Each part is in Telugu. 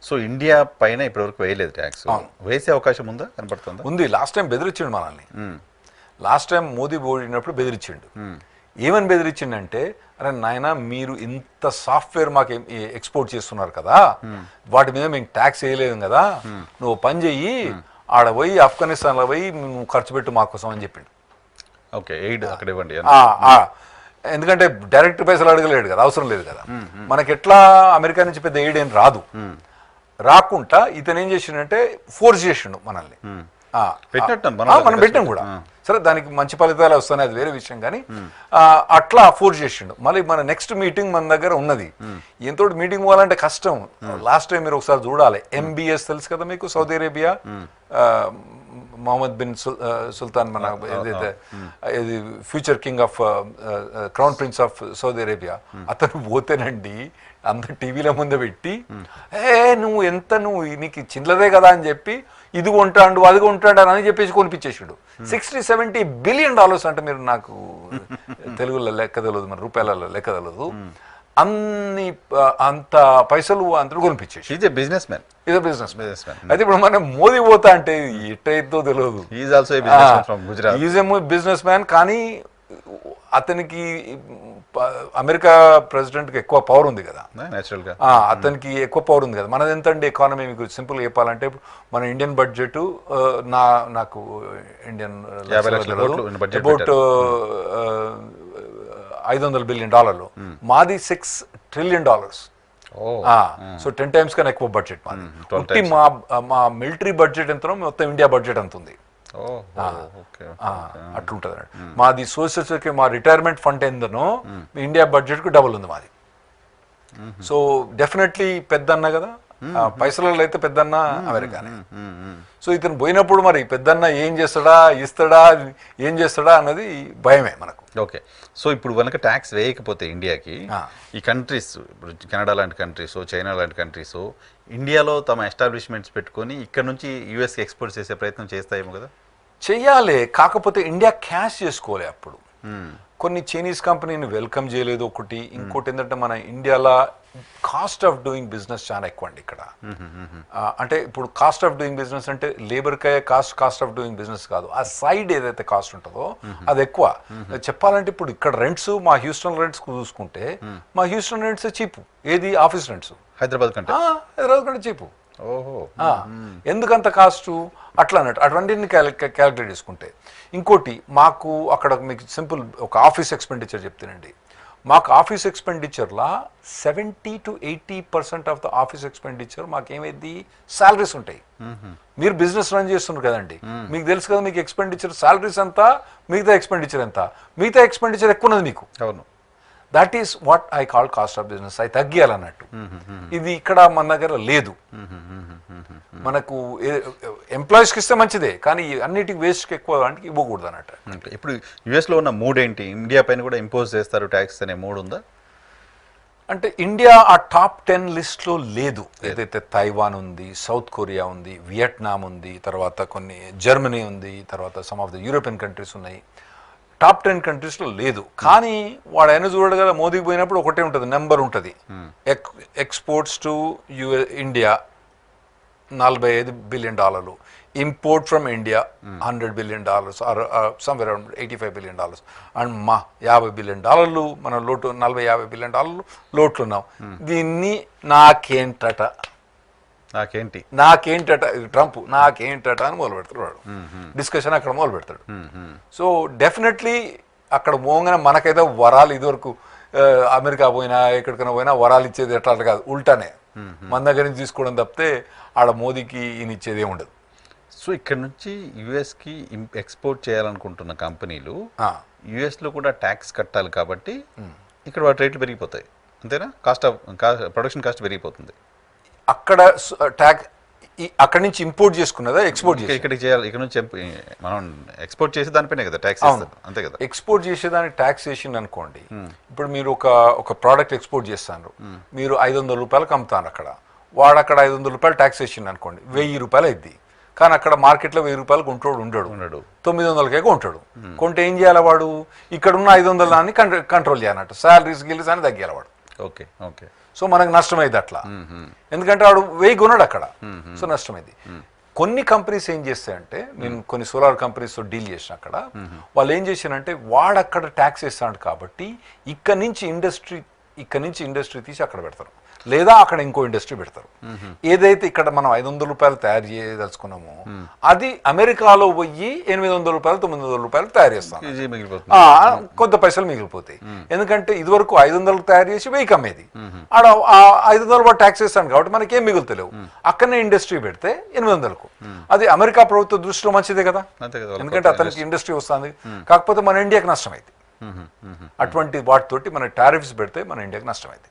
సో ఇండియా పైన ఇప్పటివరకు వేయలేదు ట్యాక్స్, వేసే అవకాశం ఉందా కనపడుతుందా? ఉంది. లాస్ట్ టైం బెదిరించిండు మనల్ని. లాస్ట్ టైం మోదీ ఓడినప్పుడు బెదిరించిండు. ఏమని బెదిరించిండంటే, అరే నాయన మీరు ఇంత సాఫ్ట్వేర్ మాకు ఎక్స్పోర్ట్ చేస్తున్నారు కదా, వాటి మీద మేము ట్యాక్స్ వేయలేదు కదా, నువ్వు పని చెయ్యి, ఆడ పోయి ఆఫ్ఘనిస్తాన్లో పోయి నువ్వు ఖర్చు పెట్టు మా కోసం అని చెప్పిండు. ఓకే, ఎయిడ్ అక్కడ ఇవ్వండి. ఎందుకంటే డైరెక్ట్ పైసలు అడగలేడు కదా, అవసరం లేదు కదా. మనకి ఎట్లా అమెరికా నుంచి పెద్ద ఎయిడ్ ఏం రాదు. రాకుండా ఇతను ఏం చేసిండంటే ఫోర్స్ చేసిండు మనల్ని. మనం పెట్టాం కూడా. సరే, దానికి మంచి ఫలితాలు వస్తాయి, అది వేరే విషయం. కానీ అట్లా ఫోర్స్ చేసిండు. మళ్ళీ మన నెక్స్ట్ మీటింగ్ మన దగ్గర ఉన్నది. ఎంతో మీటింగ్ పోవాలంటే కష్టం. లాస్ట్ టైం మీరు ఒకసారి చూడాలి. MBS తెలుసు కదా మీకు, Saudi Arabia, Mohammed bin Sultan, మన ఏదైతే ఇది future king of crown prince of Saudi Arabia, అతను పోతేనండి అందరు టీవీల ముందు పెట్టి, నువ్వు నీకు చిల్లదే కదా అని చెప్పి, ఇది కొంటాడు అది కొంటాడు అని చెప్పేసి కొనిపించేసాడు. $60-70 బిలియన్ అంటే, మీరు నాకు తెలుగులో లెక్క తెలియదు, మన రూపాయలలో లెక్క తెలియదు, అంత పైసలు అంతా కొనిపించేసి. ఇదే బిజినెస్ మ్యాన్. అయితే ఇప్పుడు మనం మోదీ పోతా అంటే ఎట్టయిద్దో తెలియదు. ఈజ్ ఏ బిజినెస్ మ్యాన్, కానీ అతనికి అమెరికా ప్రెసిడెంట్కి ఎక్కువ పవర్ ఉంది కదా, అతనికి ఎక్కువ పవర్ ఉంది కదా. మనది ఎంత అండి ఎకానమీ, మీకు సింపుల్గా చెప్పాలంటే, మన ఇండియన్ బడ్జెట్ నాకు ఇండియన్ అబౌట్ $500 బిలియన్, మాది $6 ట్రిలియన్. సో 10 times కన్నా ఎక్కువ బడ్జెట్ మాది. మా మిలిటరీ బడ్జెట్ ఎంతనో మొత్తం ఇండియా బడ్జెట్ ఎంత ఉంది. అట్లుంటుంది అండి మాది. సోషల్ సెక్యూరిటీ, మా రిటైర్మెంట్ ఫండ్ ఏందనో ఇండియా బడ్జెట్ కు డబుల్ ఉంది మాది. సో డెఫినెట్లీ పెద్దన్న కదా, పైసలలో అయితే పెద్దన్న అమెరికానే. సో ఇతను పోయినప్పుడు మరి పెద్దన్న ఏం చేస్తాడా, ఇస్తాడా, ఏం చేస్తాడా అన్నది భయమే మనకు. ఓకే, సో ఇప్పుడు కనుక ట్యాక్స్ వేయకపోతే ఇండియాకి, ఈ కంట్రీస్, ఇప్పుడు కెనడా లాంటి కంట్రీస్, చైనా లాంటి కంట్రీస్ ఇండియాలో తమ ఎస్టాబ్లిష్మెంట్స్ పెట్టుకొని ఇక్కడ నుంచి యూఎస్కి ఎక్స్పోర్ట్ చేసే ప్రయత్నం చేస్తాయేమో కదా? చెయ్యాలి, కాకపోతే ఇండియా క్యాష్ చేసుకోవాలి. అప్పుడు కొన్ని చైనీస్ కంపెనీని వెల్కమ్ చేయలేదు ఒకటి. ఇంకోటి ఏంటంటే, మన ఇండియాలో కాస్ట్ ఆఫ్ డూయింగ్ బిజినెస్ చాలా ఎక్కువ అండి ఇక్కడ. అంటే ఇప్పుడు కాస్ట్ ఆఫ్ డూయింగ్ బిజినెస్ అంటే లేబర్కే కాస్ట్ ఆఫ్ డూయింగ్ బిజినెస్ కాదు, ఆ సైడ్ ఏదైతే కాస్ట్ ఉంటుందో అది ఎక్కువ. చెప్పాలంటే ఇప్పుడు ఇక్కడ రెంట్స్, మా హ్యూస్టన్ రెంట్స్ చూసుకుంటే, మా హ్యూస్టన్ రెంట్స్ చీప్. ఏది ఆఫీస్ రెంట్స్ హైదరాబాద్ కంటే చీపు. ఎందుకంత కాస్ట్ అట్లా అన్నట్టు, అటువంటిని క్యాలిక్యులేట్ చేసుకుంటే. ఇంకోటి, మాకు అక్కడ మీకు సింపుల్ ఒక ఆఫీస్ ఎక్స్పెండిచర్ చెప్తానండి. మాకు ఆఫీస్ ఎక్స్పెండిచర్లా 70 to 80% of the office expenditure మాకేమైంది శాలరీస్ ఉంటాయి. మీరు బిజినెస్ రన్ చేస్తున్నారు కదండి, మీకు తెలుసు కదా, మీకు ఎక్స్పెండిచర్ శాలరీస్ ఎంత, మిగతా ఎక్స్పెండిచర్ ఎంత. మిగతా ఎక్స్పెండిచర్ ఎక్కువ ఉన్నది మీకు. అవును, that is what I call cost of business. అవి తగ్గియాలన్నట్టు. ఇది ఇక్కడ మన దగ్గర లేదు. మనకు ఎంప్లాయీస్కి ఇస్తే మంచిదే, కానీ అన్నిటికి వేస్ట్కి ఎక్కువ అంటే ఇవ్వకూడదు అన్నట్టు. ఇప్పుడు యుఎస్లో ఉన్న మూడ్ ఏంటి? ఇండియా పైన కూడా ఇంపోజ్ చేస్తారు ట్యాక్స్ అనే మూడ్ ఉందా? అంటే ఇండియా ఆ టాప్ 10 లిస్ట్లో లేదు. ఏదైతే తైవాన్ ఉంది, సౌత్ కొరియా ఉంది, వియట్నాం ఉంది, తర్వాత కొన్ని జర్మనీ ఉంది, తర్వాత some of the European countries ఉన్నాయి. టాప్ 10 కంట్రీస్లో లేదు. కానీ వాడు అయినా చూడడు కదా, మోదీకి పోయినప్పుడు ఒకటే ఉంటుంది, నెంబర్ ఉంటుంది. Exports to India $45 billion, import from India $100 billion, somewhere around $85 billion. And మా $50 బిలియన్ మన లోటు, $40-50 బిలియన్ లోట్లు ఉన్నాం. దీన్ని నాకేంటట ట్రంప్ నాకేంటట అని మొదలు పెడతాడు వాడు. డిస్కషన్ అక్కడ మొదలు పెడతాడు. సో డెఫినెట్లీ అక్కడ పోగానే మనకైతే వరాలు, ఇదివరకు అమెరికా పోయినా ఎక్కడికైనా పోయినా వరాలు ఇచ్చేది ఎట్లా కాదు, ఉల్టానే మన దగ్గర నుంచి తీసుకోవడం తప్పితే ఆడ మోదీకి ఈయన ఇచ్చేదే ఉండదు. సో ఇక్కడ నుంచి యుఎస్కి ఎక్స్పోర్ట్ చేయాలనుకుంటున్న కంపెనీలు యుఎస్లో కూడా ట్యాక్స్ కట్టాలి కాబట్టి ఇక్కడ వాటి రేట్లు పెరిగిపోతాయి, అంతేనా? ప్రొడక్షన్ కాస్ట్ పెరిగిపోతుంది. అక్కడ అక్కడి నుంచి ఇంపోర్ట్ చేసుకున్నదా ఎక్స్పోర్ట్ చేసి ఇక్కడికి చేయాలి? ఇక్కడ నుంచి మనం ఎక్స్పోర్ట్ చేసే దానిపైనే కదా ట్యాక్స్, అంతే కదా? ఎక్స్పోర్ట్ చేసేదానికి ట్యాక్స్ వేసింది అనుకోండి. ఇప్పుడు మీరు ఒక ప్రోడక్ట్ ఎక్స్పోర్ట్ చేస్తాను, మీరు $500 అమ్ముతాను, అక్కడ వాడు అక్కడ $500 ట్యాక్స్ వేసింది అనుకోండి, $1000 అయింది. కానీ అక్కడ మార్కెట్లో $1000 కొంటోడు ఉండడు, 900కే కొంటాడు. కొంటే ఏం చేయాలి వాడు? ఇక్కడ ఉన్న 500 కంట్రోల్ చేయాలన్నట్టు, శాలరీస్ గిల్లీస్ అని తగ్గియాలి వాడు. ఓకే. సో మనకు నష్టమైంది అట్లా, ఎందుకంటే వాడు 1000 కొన్నాడు అక్కడ, సో నష్టమైంది. కొన్ని కంపెనీస్ ఏం చేస్తాయంటే, నేను కొన్ని సోలార్ కంపెనీస్తో డీల్ చేసిన అక్కడ, వాళ్ళు ఏం చేశారంటే వాడు అక్కడ ట్యాక్స్ వేస్తాడు కాబట్టి ఇక్కడ నుంచి ఇండస్ట్రీ తీసి అక్కడ పెడతారు, లేదా అక్కడ ఇంకో ఇండస్ట్రీ పెడతారు. ఏదైతే ఇక్కడ మనం 500 రూపాయలు తయారు చేయదలుచుకున్నామో అది అమెరికాలో పోయి 800 రూపాయలు 900 రూపాయలు తయారు చేస్తాం, కొంత పైసలు మిగిలిపోతాయి. ఎందుకంటే ఇదివరకు 500 తయారు చేసి 1000 అమ్మేది, ఆడ 500 ట్యాక్స్ వేస్తాను కాబట్టి మనకి ఏం మిగులుతలేవు. అక్కడనే ఇండస్ట్రీ పెడితే 800కు, అది అమెరికా ప్రభుత్వ దృష్టిలో మంచిదే కదా, ఎందుకంటే అతనికి ఇండస్ట్రీ వస్తుంది. కాకపోతే మన ఇండియాకి నష్టమైంది. అటువంటి వాటితోటి మన టారిఫ్స్ పెడితే మన ఇండియాకి నష్టమైంది.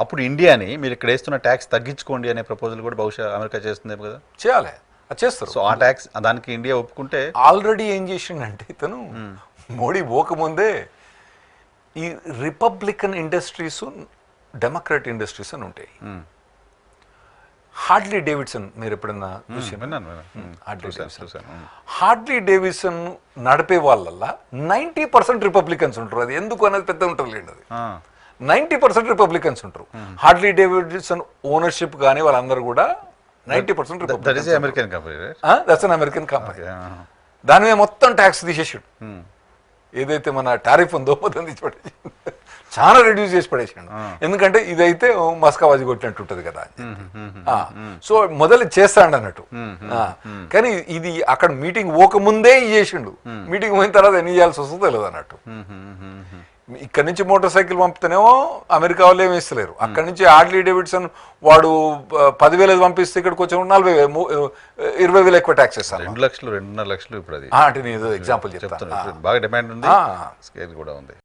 అప్పుడు ఇండియాని మీరు ఇక్కడ వేస్తున్న ట్యాక్స్ తగ్గించుకోండి అనే ప్రపోజల్ కూడా బహుశా అమెరికా చేస్తుందేమో కదా. చేయాలి, అది చేస్తారు. సో ఆ ట్యాక్స్ దానికి ఇండియా ఒప్పుకుంటే, ఆల్రెడీ ఏం చేసిండంటే ఇతను మోడీ పోకముందే ఈ రిపబ్లికన్ ఇండస్ట్రీస్, డెమోక్రాట్ ఇండస్ట్రీస్ అని ఉంటాయి. హార్డ్లీ డేవిడ్సన్ మీరు ఎప్పుడన్నా హార్డ్లీ డేవిడ్సన్ నడిపే వాళ్ళల్లా 90% రిపబ్లికన్స్ ఉంటారు. అది ఎందుకు అనేది పెద్ద ఉంటుంది లేండి, అది 90% రిపబ్లికన్స్ ఉంటారు. హార్డ్లీ డేవిడ్సన్ ఓనర్షిప్ కానీ వాళ్ళందరూ కూడా 90% American company, that's an American company. దాని మీద మొత్తం ట్యాక్స్ తీసేసాడు, ఏదైతే మన టారిఫ్ ఉందో మొత్తం తీసి పడేసి చాలా రెడ్యూస్ చేసి పడేసాడు. ఎందుకంటే ఇదైతే మస్కాబాజీ కొట్టినట్టు ఉంటుంది కదా. సో మొదలు చేస్తాడు అన్నట్టు, కానీ ఇది అక్కడ మీటింగ్ పోకముందే చేసిండు. మీటింగ్ పోయిన తర్వాత ఎన్ని చేయాల్సి వస్తుందో తెలియదు అన్నట్టు. ఇక్కడ నుంచి మోటార్ సైకిల్ పంపితేనేమో అమెరికా వాళ్ళు ఏమి ఇస్తలేరు, అక్కడ నుంచి హార్డ్లీ డేవిడ్సన్ వాడు 10,000 పంపిస్తే ఇక్కడికి వచ్చి 20,000 ఎక్కువ ట్యాక్స్ ఇస్తాను. 2 లక్షలు 2.5 లక్షలు ఇప్పుడు అది. అంటే నేను ఎగ్జాంపుల్ చెప్తాను, బాగా డిమాండ్ ఉంది, స్కేల్ కూడా ఉంది.